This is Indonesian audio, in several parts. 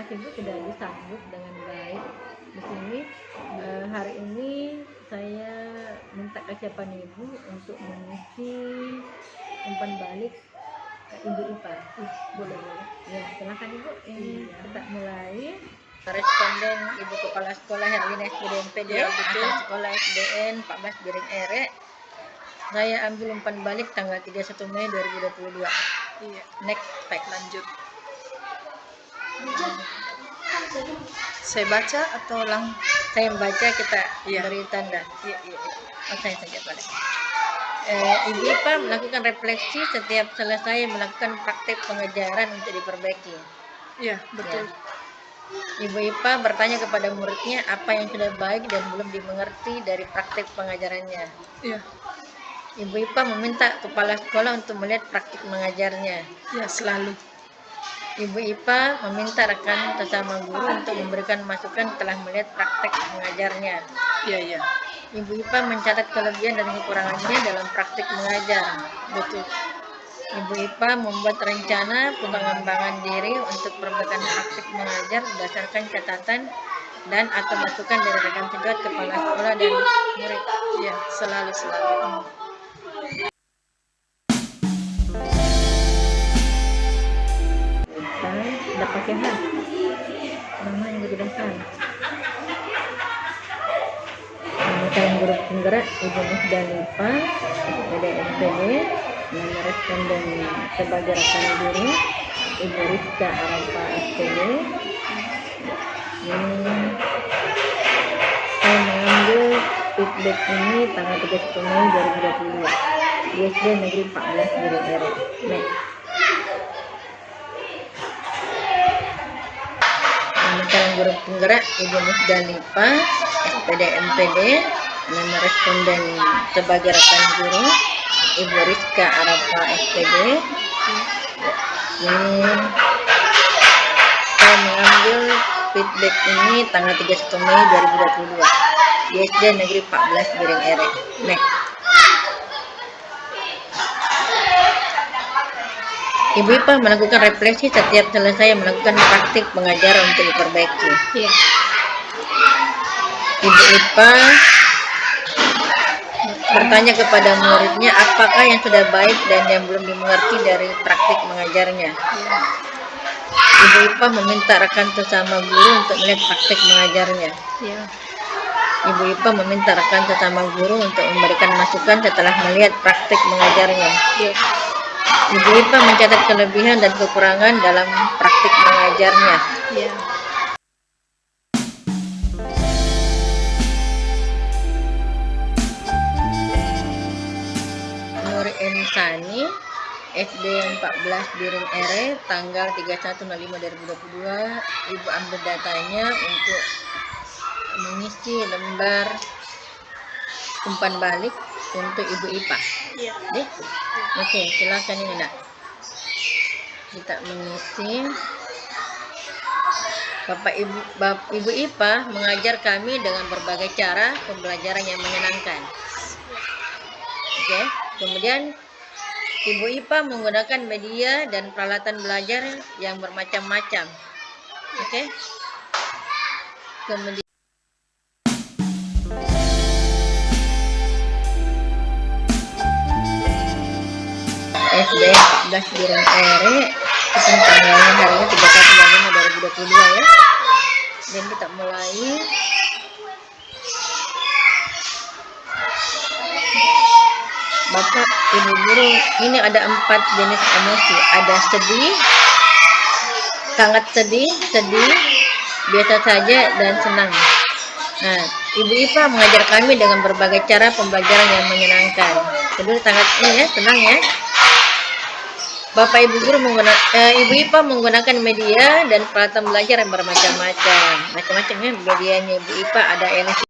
Ibu sudah disambut dengan baik di sini. Hari ini saya minta kesiapan Ibu untuk mengisi umpan balik ke Ibu IPA. Boleh. Ya, silakan Ibu. Ini kita mulai. Responden Ibu Kepala Sekolah Herlina SPDMPD asal Sekolah SDN 14 Biring Ere. Saya ambil umpan balik tanggal 31 Mei 2022. Iya. Next, baik. Lanjut. Saya baca atau Saya membaca, kita Iya. beri tanda. Iya. Saya saja boleh. Ibu IPA melakukan refleksi setiap selesai melakukan praktek pengajaran untuk diperbaiki. Iya, betul. Ya. Ibu IPA bertanya kepada muridnya apa yang sudah baik dan belum dimengerti dari praktek pengajarannya. Iya. Ibu IPA meminta kepala sekolah untuk melihat praktik mengajarnya. Ya, selalu. Ibu IPA meminta rekan sesama guru untuk memberikan masukan setelah melihat praktek mengajarnya. Iya. Ibu IPA mencatat kelebihan dan kekurangannya dalam praktik mengajar. Betul. Ibu IPA membuat rencana pengembangan diri untuk perbaikan praktik mengajar berdasarkan catatan dan atau masukan dari rekan sejawat kepala sekolah dan murid. Iya, selalu. Dapat sehat. Nama yang digunakan. Nama guru penggerak Ibu Musdalifah SPDMPD. Nama responden sebagai rekan guru Ibu Rizka Arafa SPD. Saya mengambil feedback ini tanggal 31 Mei 2022 di SD Negeri 14 Biring Ere. Next. Nama guru penggerak Ibu Musdalifah SPDMPD. Nama responden sebagai rekan guru Ibu Rizka Arafa SPD. Saya mengambil feedback ini tanggal 31 Mei 2022 di SD Negeri 14 Biring Ere. Next. Ibu IPA melakukan refleksi setiap selesai melakukan praktik pengajaran untuk diperbaiki. Iya. Ibu IPA bertanya kepada muridnya apakah yang sudah baik dan yang belum dimengerti dari praktik mengajarnya. Iya. Ibu IPA meminta rekan sesama guru untuk melihat praktik mengajarnya. Iya. Ibu IPA meminta rekan sesama guru untuk memberikan masukan setelah melihat praktik mengajarnya. Iya. Ibu IPA mencatat kelebihan dan kekurangan dalam praktik mengajarnya. Iya. Nur Insani SD 14 Biring Ere tanggal 31/05/2022. Ibu ambil datanya untuk mengisi lembar umpan balik untuk Ibu IPA. Iya. Oke, silakan ini Nak. Kita mengisi. Ibu IPA mengajar kami dengan berbagai cara pembelajaran yang menyenangkan. Oke, kemudian Ibu IPA menggunakan media dan peralatan belajar yang bermacam-macam. Oke. Kemudian SD 14 Biring Ere, tanggalnya harinya 31/05/2022 ya. Dan kita mulai. Bapak, Ibu guru, ini ada 4 jenis emosi. Ada sedih, sangat sedih, biasa saja, dan senang. Nah, Ibu IPA mengajar kami dengan berbagai cara pembelajaran yang menyenangkan. Kedua, sangat ini ya, senang ya. Bapak Ibu guru Ibu IPA menggunakan media dan peralatan belajar yang bermacam-macam. Macam-macam ya medianya Ibu IPA, ada LCD.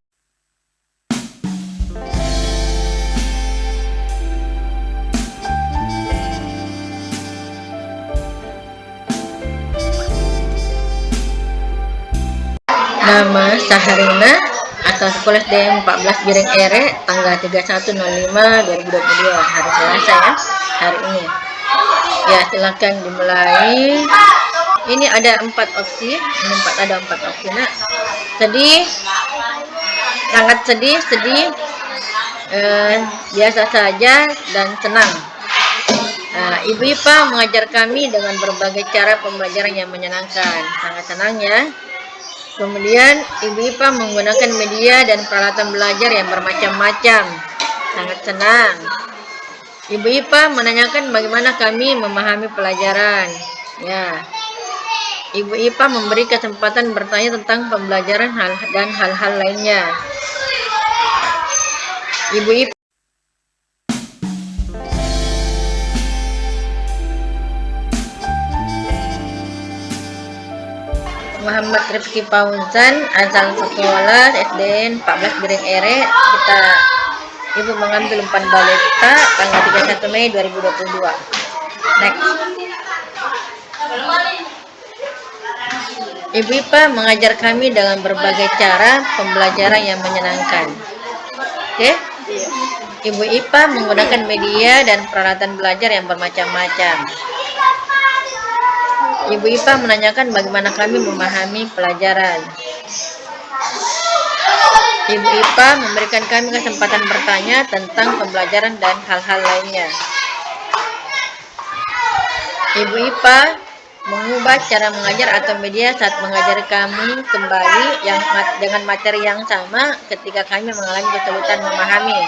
Nama Saharina asal sekolah SDN 14 Biring Ere tanggal 31/05/2022 hari Selasa ya, hari ini. Ya, silakan dimulai. ini ada 4 opsi. Ada 4 opsi, Nak. Sedih, sangat sedih, biasa saja, dan senang. Ibu IPA mengajar kami dengan berbagai cara pembelajaran yang menyenangkan. Sangat senang ya. Kemudian Ibu IPA menggunakan media dan peralatan belajar yang bermacam-macam. Sangat senang. Ibu IPA menanyakan bagaimana kami memahami pelajaran. Ya. Ibu IPA memberi kesempatan bertanya tentang pembelajaran dan hal-hal lainnya. Ibu IPA Muhammad Rifki Paunsan, asal sekolah SDN 14 Biring Ere. Ibu mengambil umpan balik tanggal 31 Mei 2022. Next. Ibu IPA mengajar kami dengan berbagai cara pembelajaran yang menyenangkan. Oke? Ibu IPA menggunakan media dan peralatan belajar yang bermacam-macam. Ibu IPA menanyakan bagaimana kami memahami pelajaran. Ibu IPA memberikan kami kesempatan bertanya tentang pembelajaran dan hal-hal lainnya. Ibu IPA mengubah cara mengajar atau media saat mengajari kami kembali dengan materi yang sama ketika kami mengalami kesulitan memahami.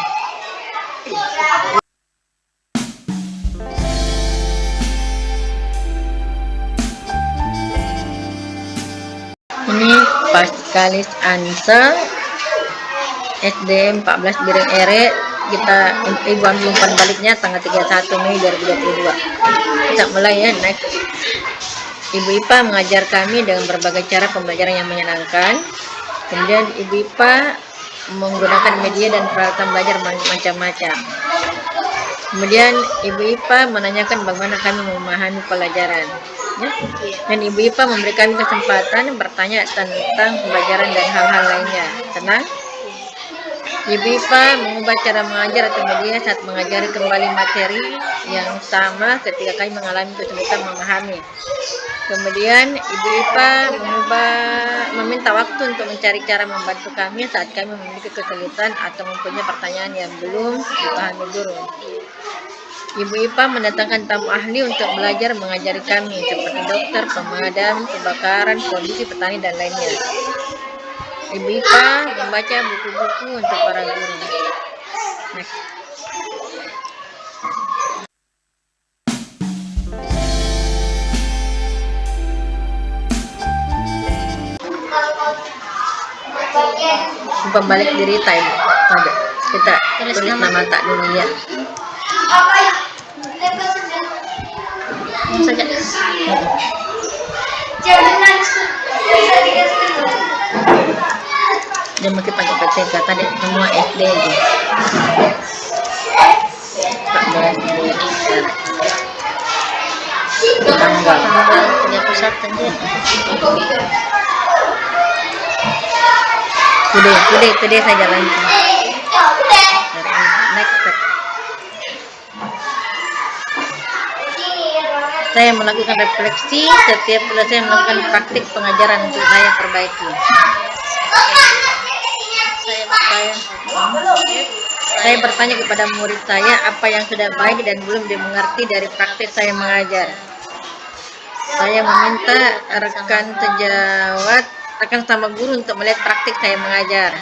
Ini Paskalis Ansel, SD 14 Biring Ere. Ibu ambil umpan baliknya tanggal 31 Mei 2022. Kita mulai ya, next. Ibu IPA mengajar kami dengan berbagai cara pembelajaran yang menyenangkan. Kemudian Ibu IPA menggunakan media dan peralatan belajar macam-macam. Kemudian Ibu IPA menanyakan bagaimana kami memahami pelajaran. Ya? Dan Ibu IPA memberi kami kesempatan bertanya tentang pembelajaran dan hal-hal lainnya. Tenang. Ibu IPA mengubah cara mengajar atau media saat mengajari kembali materi yang sama ketika kami mengalami kesulitan memahami. Kemudian Ibu IPA meminta waktu untuk mencari cara membantu kami saat kami memiliki kesulitan atau mempunyai pertanyaan yang belum dipahami guru. Ibu IPA mendatangkan tamu ahli untuk belajar mengajari kami seperti dokter, pemadam kebakaran, polisi, petani, dan lainnya. Ibu IPA membaca buku-buku untuk para guru. Next. Pembalik diri time. Kita tulis nama tak dulu ya. Saja. Dia mungkin pakai PTK tadi semua SD aja. 14 tanggal 31 aja. Today saya jalan. Next step. Saya melakukan refleksi setiap selesai melakukan praktik pengajaran untuk saya perbaiki. Saya bertanya kepada murid saya apa yang sudah baik dan belum dimengerti dari praktik saya mengajar. Saya meminta rekan sama guru untuk melihat praktik saya mengajar.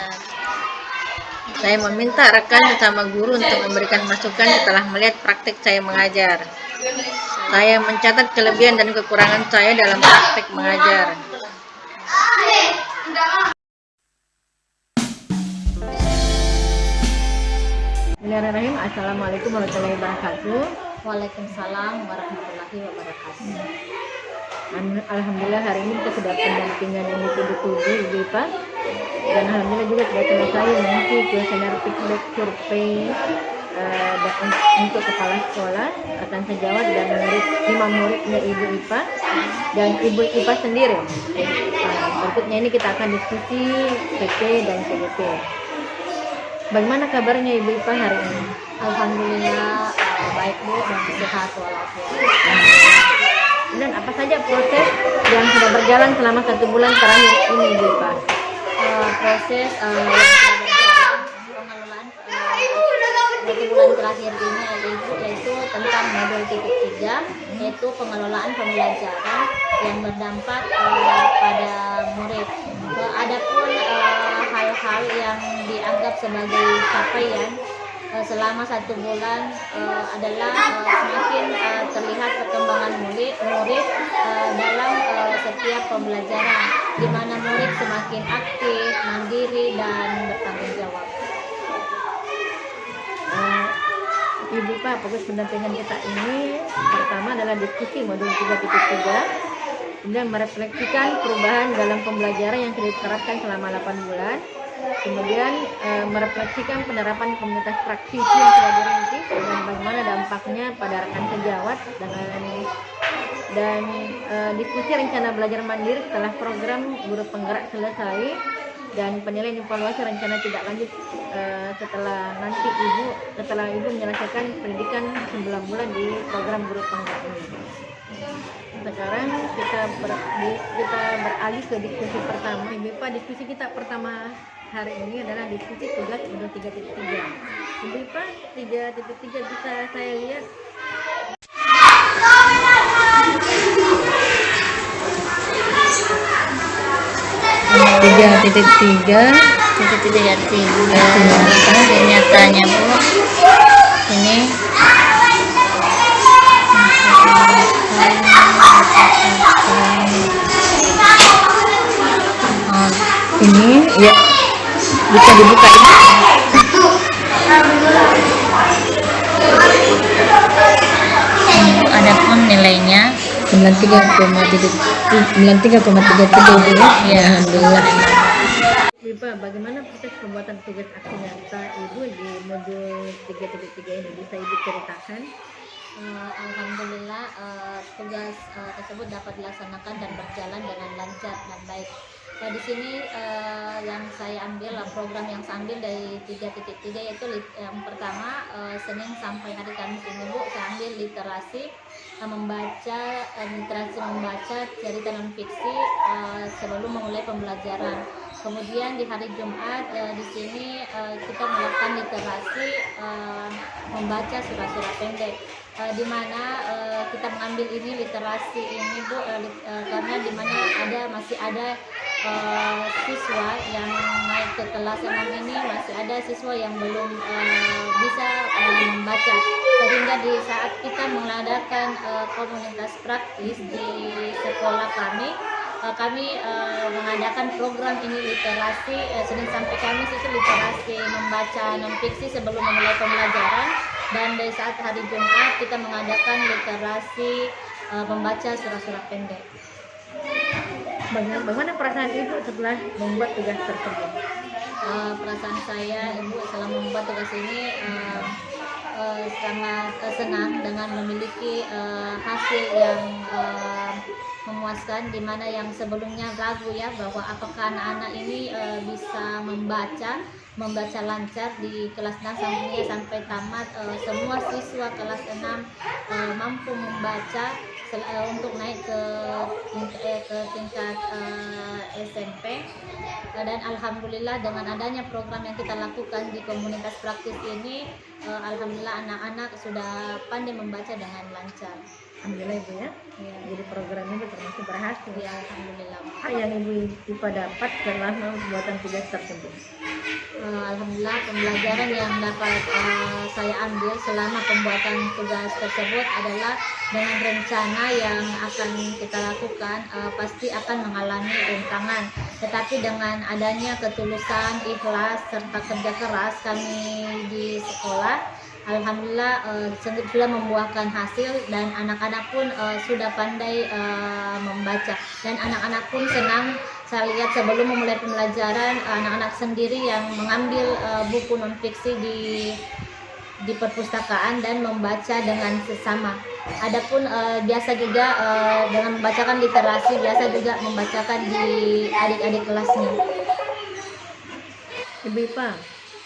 Saya meminta rekan sesama guru untuk memberikan masukan setelah melihat praktik saya mengajar. Saya mencatat kelebihan dan kekurangan saya dalam praktik mengajar. Bismillahirrahmanirrahim. Assalamualaikum warahmatullahi wabarakatuh. Waalaikumsalam warahmatullahi wabarakatuh. Alhamdulillah hari ini kita sudah pendampingan individu 7 Ibu IPA, dan alhamdulillah juga sudah selesai mengisi kuesioner feedback survei untuk kepala sekolah, atasan sejawat, dan 5 muridnya Ibu IPA dan Ibu IPA sendiri. Berikutnya ini kita akan diskusi PP dan CGP. Bagaimana kabarnya Ibu IPA hari ini? Alhamdulillah baik Bu, dan sehat walafiat. Dan apa saja proses yang sudah berjalan selama 1 bulan terakhir ini, Bu Ipa? Proses yang sudah berjalan pengelolaan 1 bulan terakhir ini yaitu tentang modul titik 3, yaitu pengelolaan pembelajaran yang berdampak pada murid. Adapun hal-hal yang dianggap sebagai capaian selama 1 bulan adalah semakin terlihat perkembangan murid dalam setiap pembelajaran, di mana murid semakin aktif, mandiri, dan bertanggung jawab. Ibu Pak, fokus pendampingan kita ini pertama adalah diskusi modul 3.3, kemudian merefleksikan perubahan dalam pembelajaran yang sudah diterapkan selama 8 bulan, kemudian merefleksikan penerapan komunitas praktisi yang sudah dirintis dan bagaimana dampaknya pada rekan sejawat, dan diskusi rencana belajar mandiri setelah program guru penggerak selesai, dan penilaian evaluasi rencana tidak lanjut setelah ibu menyelesaikan pendidikan 9 bulan di program guru penggerak ini. Sekarang kita beralih ke diskusi pertama. Ibu Pak, diskusi kita pertama hari ini adalah diskusi tugas modul 3.3. Ibu Pak, 3.3 bisa saya lihat. Titik tiga nyatanya, Bu. Ini Ini ya bisa dibuka ini. adapun nilainya 93,33 ya. Alhamdulillah. Ibu, bagaimana proses pembuatan tugas aksi nyata Ibu di modul 3.3 ini? Bisa Ibu ceritakan? Alhamdulillah tugas tersebut dapat dilaksanakan dan berjalan dengan lancar dan baik. Di sini yang saya ambil program yang saya ambil dari 3.3 yaitu yang pertama Senin sampai hari Kamis ini, Bu, saya ambil literasi membaca cerita non fiksi sebelum memulai pembelajaran. Kemudian di hari Jumat di sini kita melakukan literasi membaca surat-surat pendek, di mana kita mengambil ini literasi ini, Bu, karena di mana masih ada siswa yang naik ke kelas 6 ini, masih ada siswa yang belum bisa membaca, sehingga di saat kita mengadakan komunitas praktis di sekolah kami mengadakan program ini literasi Senin sampai Kamis itu literasi membaca non fiksi sebelum memulai pembelajaran, dan dari saat hari Jumat kita mengadakan literasi membaca surat-surat pendek. Bagaimana perasaan Ibu setelah membuat tugas tersebut? Perasaan saya, Ibu, setelah membuat tugas ini sangat senang dengan memiliki hasil yang memuaskan, di mana yang sebelumnya ragu ya bahwa apakah anak-anak ini bisa membaca lancar di kelas 6 sampai tamat. Semua siswa kelas 6 mampu membaca untuk naik ke tingkat SMP, dan alhamdulillah dengan adanya program yang kita lakukan di komunitas praktis ini, alhamdulillah anak-anak sudah pandai membaca dengan lancar. Alhamdulillah, Ibu ya. Jadi program ini termasuk berhasil. Ya, alhamdulillah. Apa yang Ibu dapat setelah pembuatan tugas tersebut? Alhamdulillah pembelajaran yang dapat saya ambil selama pembuatan tugas tersebut adalah dengan rencana yang akan kita lakukan pasti akan mengalami rintangan, tetapi dengan adanya ketulusan, ikhlas, serta kerja keras kami di sekolah, alhamdulillah sudah membuahkan hasil, dan anak-anak pun sudah pandai membaca, dan anak-anak pun senang. Saya lihat sebelum memulai pembelajaran anak-anak sendiri yang mengambil buku non fiksi di perpustakaan dan membaca dengan sesama. Adapun biasa juga dengan membacakan literasi, biasa juga membacakan di adik-adik kelasnya. Ibu Ipa,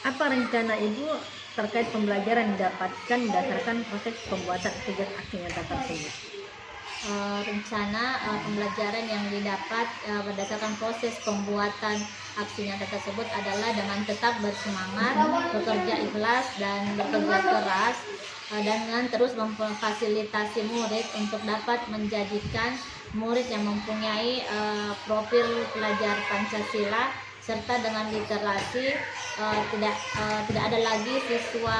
apa rencana Ibu terkait pembelajaran didapatkan berdasarkan proses pembuatan tugas aksi nyata tersebut? rencana pembelajaran yang didapat berdasarkan proses pembuatan aksi nyata tersebut adalah dengan tetap bersemangat, bekerja ikhlas dan bekerja keras, dan dengan terus memfasilitasi murid untuk dapat menjadikan murid yang mempunyai profil pelajar Pancasila serta dengan literasi. Tidak ada lagi siswa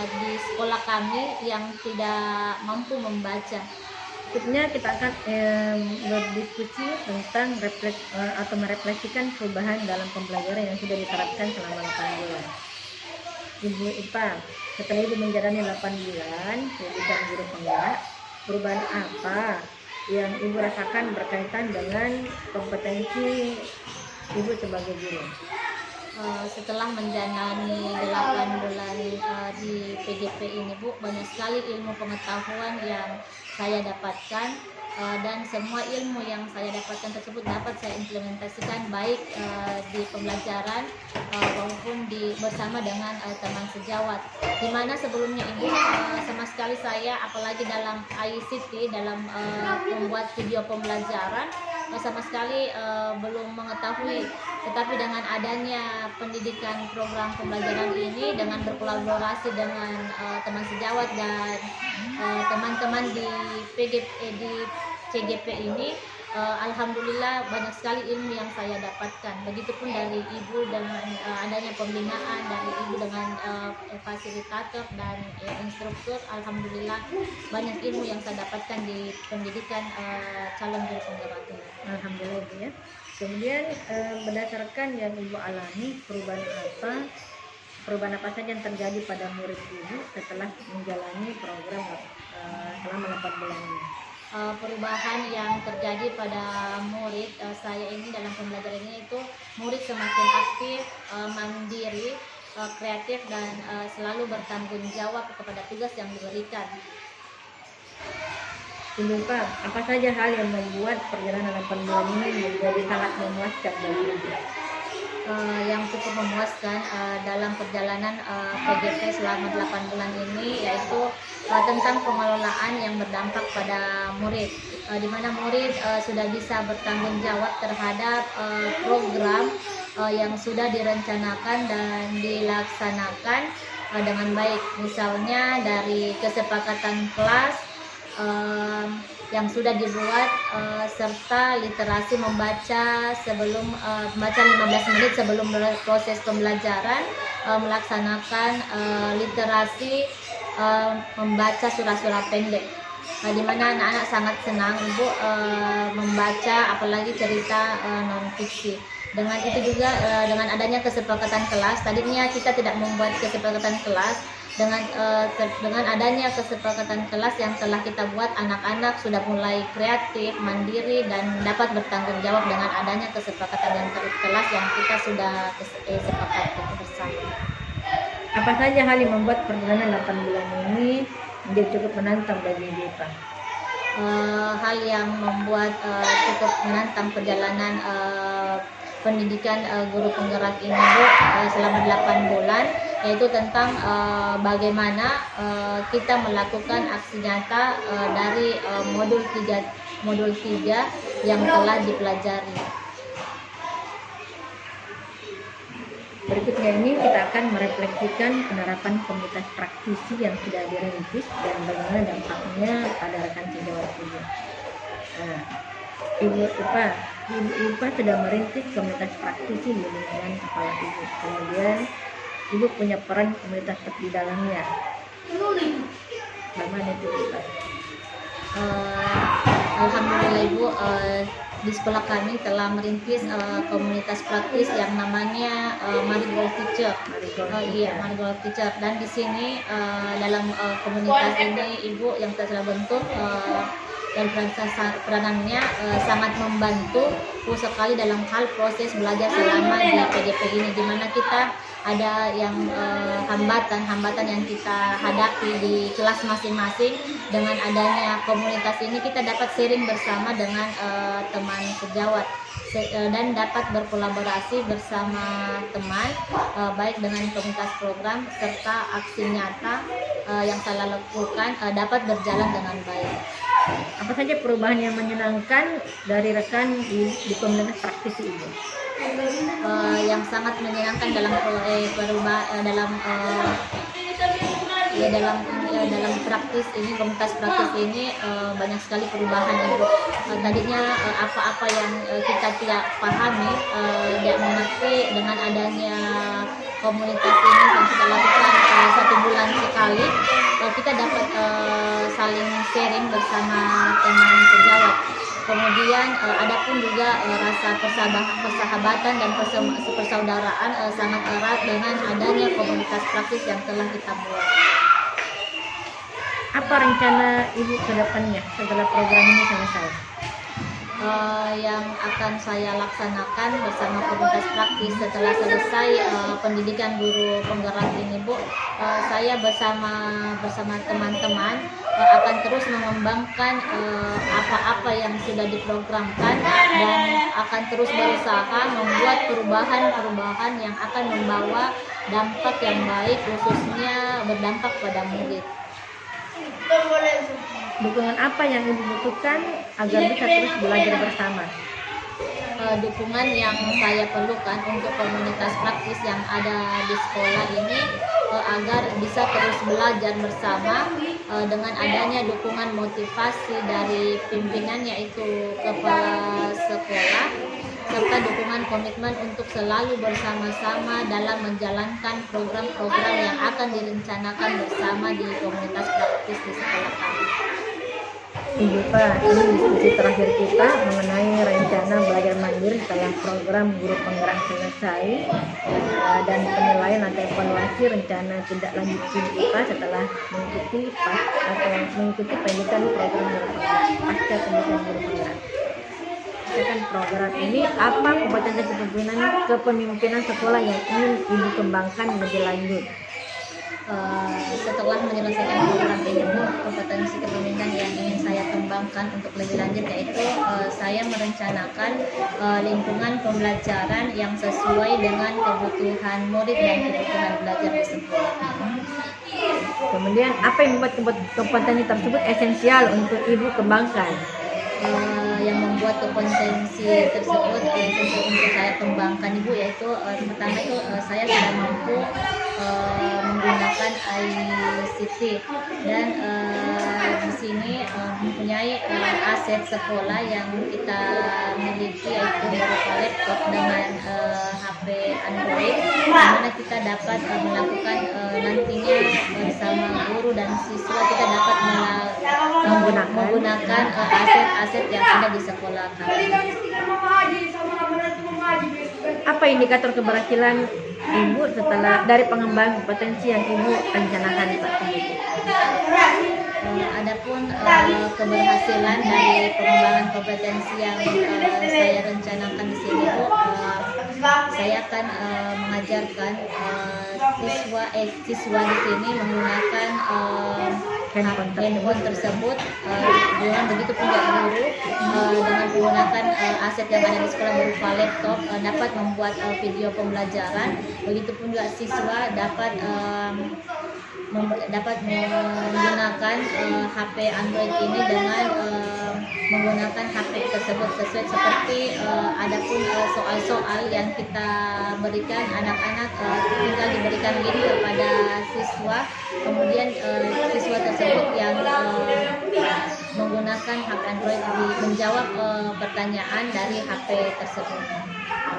di sekolah kami yang tidak mampu membaca. Berikutnya kita akan berdiskusi tentang atau merefleksikan perubahan dalam pembelajaran yang sudah diterapkan selama 8 bulan. Ibu IPA, setelah Ibu menjalani 8 bulan pendidikan guru penggerak, perubahan apa yang Ibu rasakan berkaitan dengan kompetensi Ibu sebagai guru? Setelah menjalani 8 bulan di PGP ini, Bu, banyak sekali ilmu pengetahuan yang saya dapatkan, dan semua ilmu yang saya dapatkan tersebut dapat saya implementasikan baik di pembelajaran maupun bersama dengan teman sejawat. Dimana sebelumnya Ibu sama sekali saya, apalagi dalam ICT, dalam membuat video pembelajaran, sama sekali belum mengetahui. Tetapi dengan adanya pendidikan program pembelajaran ini, dengan berkolaborasi dengan teman sejawat dan teman-teman di CGP ini, alhamdulillah banyak sekali ilmu yang saya dapatkan. Begitupun dari Ibu dengan adanya pembinaan dari Ibu dengan fasilitator dan instruktur, alhamdulillah banyak ilmu yang saya dapatkan di pendidikan calon guru penggerak ini. Alhamdulillah Ibu ya. Kemudian berdasarkan yang Ibu alami, perubahan apa saja yang terjadi pada murid Ibu setelah menjalani program selama 8 bulan ini? Perubahan yang terjadi pada murid saya ini dalam pembelajaran ini itu murid semakin aktif, mandiri, kreatif, dan selalu bertanggung jawab kepada tugas yang diberikan. Ibu Pak, apa saja hal yang membuat perjalanan 8 bulan ini menjadi sangat memuaskan bagi Ibu? Yang cukup memuaskan dalam perjalanan PGP selama 8 bulan ini yaitu tentang pengelolaan yang berdampak pada murid, di mana murid sudah bisa bertanggung jawab terhadap program yang sudah direncanakan dan dilaksanakan dengan baik. Misalnya dari kesepakatan kelas yang sudah dibuat, serta literasi membaca sebelum membaca 15 menit sebelum proses pembelajaran, melaksanakan literasi membaca surat-surat pendek, di mana anak-anak sangat senang Ibu membaca apalagi cerita non fiksi. Dengan itu juga dengan adanya kesepakatan kelas, tadinya kita tidak membuat kesepakatan kelas. Dengan adanya kesepakatan kelas yang telah kita buat, anak-anak sudah mulai kreatif, mandiri, dan dapat bertanggung jawab dengan adanya kesepakatan yang kelas yang kita sudah sepakati bersama. Apa saja hal yang membuat perjalanan 8 bulan ini menjadi cukup menantang bagi Ibu Pak? Hal yang membuat cukup menantang perjalanan pendidikan guru penggerak ini, Bu, selama 8 bulan, yaitu tentang bagaimana kita melakukan aksi nyata dari modul 3 yang telah dipelajari. Berikutnya ini kita akan merefleksikan penerapan komunitas praktisi yang sudah dirintis dan bagaimana dampaknya pada rekan sejawat Ibu. Ibu IPA sudah merintis komunitas praktisi di lingkungan kepala Ibu. Kemudian Ibu punya peran komunitas di dalamnya. Bagaimana itu Ibu? Alhamdulillah Ibu, di sekolah kami telah merintis komunitas praktis yang namanya Marigold Teacher. Marigold Teacher. Dan di sini dalam komunitas ini Ibu yang telah bentuk dan peranannya sangat membantu sekali dalam hal proses belajar selama di PGP ini, di mana kita ada yang hambatan yang kita hadapi di kelas masing-masing. Dengan adanya komunitas ini kita dapat sharing bersama dengan teman sejawat dan dapat berkolaborasi bersama teman, baik dengan komunitas program serta aksi nyata yang saya lakukan dapat berjalan dengan baik. Apa saja perubahan yang menyenangkan dari rekan di komunitas praktisi Ibu? Yang sangat menyenangkan dalam perubahan dalam praktis ini, komunitas praktis ini banyak sekali perubahan Ibu. Tadinya apa-apa yang kita tidak pahami, tidak mengerti, dengan adanya komunitas ini yang kita lakukan 1 bulan sekali, kita dapat saling sharing bersama teman sejawat. Kemudian ada pun juga rasa persahabatan dan persaudaraan sangat erat dengan adanya komunitas praktis yang telah kita buat. Apa rencana Ibu ke depannya setelah program ini selesai? Yang akan saya laksanakan bersama komunitas praktis setelah selesai pendidikan guru penggerak ini Bu, saya bersama teman-teman akan terus mengembangkan apa-apa yang sudah diprogramkan dan akan terus berusaha membuat perubahan-perubahan yang akan membawa dampak yang baik, khususnya berdampak pada murid. Dukungan apa yang Ibu butuhkan agar bisa terus belajar bersama? Dukungan yang saya perlukan untuk komunitas praktis yang ada di sekolah ini agar bisa terus belajar bersama, dengan adanya dukungan motivasi dari pimpinan yaitu kepala sekolah, serta dukungan komitmen untuk selalu bersama-sama dalam menjalankan program-program yang akan direncanakan bersama di komunitas praktis di sekolah kami. Ibu Pak, ini diskusi terakhir kita mengenai rencana belajar mandiri setelah program guru penggerak selesai, dan penilaian atau evaluasi rencana tindak lanjut kita setelah mengikuti pendidikan program guru penggerak pasca pendidikan guru penggerak. Misalkan program ini, apa kompetensi kepemimpinan sekolah yang ingin Ibu kembangkan lebih lanjut? Setelah menyelesaikan program ini Bu, kompetensi kepemimpinan yang ingin saya kembangkan untuk lebih lanjut yaitu saya merencanakan lingkungan pembelajaran yang sesuai dengan kebutuhan murid dan kebutuhan belajar di sekolah. Kemudian apa yang membuat kompetensi tersebut esensial untuk Ibu kembangkan? Yang membuat kompetensi tersebut esensial untuk saya kembangkan Ibu yaitu pertama itu saya sudah mampu menggunakan ICT dan di sini mempunyai aset sekolah yang kita miliki yaitu berupa laptop dengan HP Android, di mana kita dapat melakukan nantinya bersama guru dan siswa kita dapat menggunakan aset-aset yang ada di sekolah kami. Apa indikator keberhasilan Ibu setelah dari pengembangan kompetensi yang Ibu rencanakan saat ini? Adapun keberhasilan dari pengembangan kompetensi yang saya rencanakan di sini Bu, saya akan mengajarkan siswa di sini menggunakan handphone tersebut, dengan begitu pula guru dengan menggunakan aset yang ada di sekolah berupa laptop dapat membuat video pembelajaran, begitu pun juga siswa dapat menggunakan HP Android ini dengan menggunakan HP tersebut sesuai seperti adapun soal-soal yang kita berikan anak-anak tinggal diberikan link kepada siswa, kemudian siswa tersebut yang menggunakan HP Android menjawab pertanyaan dari HP tersebut.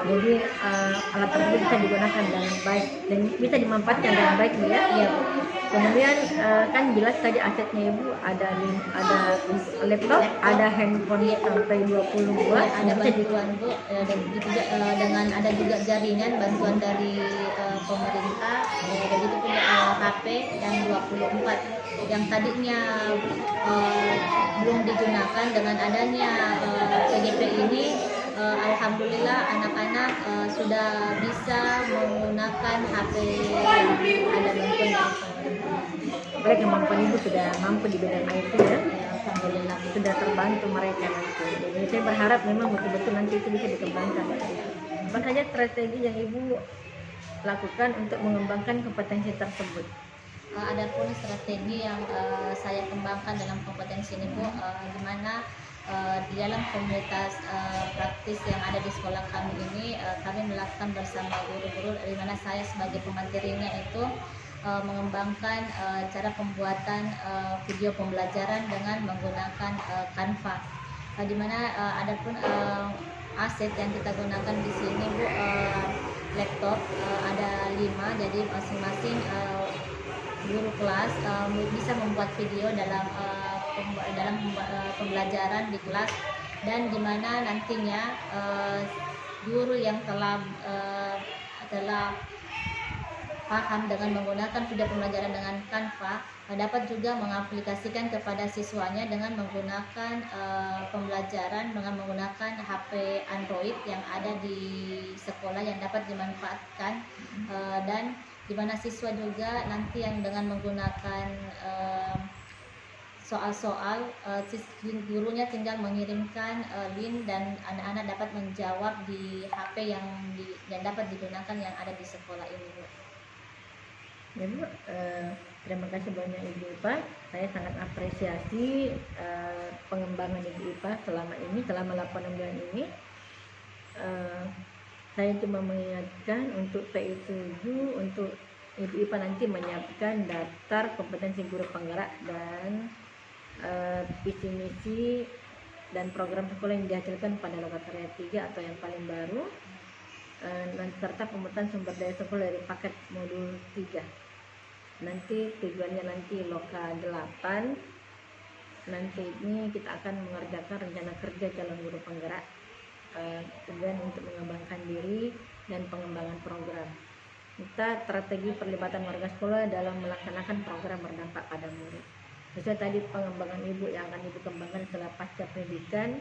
Jadi alat tersebut bisa digunakan dengan baik dan bisa dimanfaatkan dengan baik Bu ya. Iya Bu. Kemudian kan jelas tadi asetnya Ibu ada laptop, ada handphone sampai 20 buah, Ada bantuan Bu, dan juga dengan ada juga jaringan bantuan dari pemerintah, begitu pun HP dan 24 yang tadinya belum digunakan. Dengan adanya PGP ini, alhamdulillah anak-anak sudah bisa menggunakan HP yang ada bantuan dari pemerintah. apalagi kemampuan Ibu sudah mampu di bidang IT ya. Alhamdulillah. Sudah terbantu mereka nanti. Jadi saya berharap memang betul-betul nanti itu bisa dikembangkan. Apa saja strategi yang Ibu lakukan untuk mengembangkan kompetensi tersebut? Adapun strategi yang saya kembangkan dalam kompetensi ini Bu, di mana di dalam komunitas praktis yang ada di sekolah kami ini, kami melakukan bersama guru-guru, di mana saya sebagai pematerinya itu mengembangkan cara pembuatan video pembelajaran dengan menggunakan Canva, di mana adapun aset yang kita gunakan di sini Bu, laptop ada 5, jadi masing-masing guru kelas bisa membuat video dalam pembelajaran di kelas, dan dimana nantinya guru yang telah paham dengan menggunakan video pembelajaran dengan Canva dapat juga mengaplikasikan kepada siswanya dengan menggunakan pembelajaran dengan menggunakan HP Android yang ada di sekolah yang dapat dimanfaatkan, dan di mana siswa juga nanti yang dengan menggunakan soal-soal, gurunya tinggal mengirimkan link dan anak-anak dapat menjawab di HP yang dapat digunakan yang ada di sekolah ini Bu. Ya Bu, terima kasih banyak Ibu Ipa. Saya sangat apresiasi pengembangan Ibu Ipa selama 8 bulan ini. Saya cuma mengingatkan untuk PI7, untuk Ibu Ipa nanti menyiapkan daftar kompetensi guru penggerak dan visi misi dan program sekolah yang dihasilkan pada Lokakarya 3 atau yang paling baru, serta pemetaan sumber daya sekolah dari paket modul 3. Nanti tujuannya nanti Loka 8, nanti ini kita akan mengerjakan rencana kerja calon guru penggerak, kemudian untuk mengembangkan diri dan pengembangan program. Kita strategi perlibatan warga sekolah dalam melaksanakan program berdampak pada murid. Sesuai tadi pengembangan Ibu yang akan Ibu kembangkan setelah pasca pendidikan,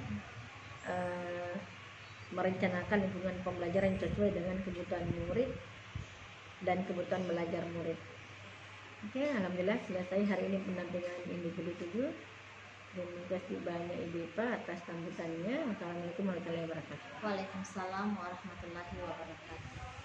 merencanakan lingkungan pembelajaran yang sesuai dengan kebutuhan murid dan kebutuhan belajar murid. Oke, alhamdulillah selesai hari ini pendampingan individu 7. Terima kasih banyak Ibu Ipa atas sambutannya. Assalamualaikum warahmatullahi wabarakatuh. Waalaikumsalam warahmatullahi wabarakatuh.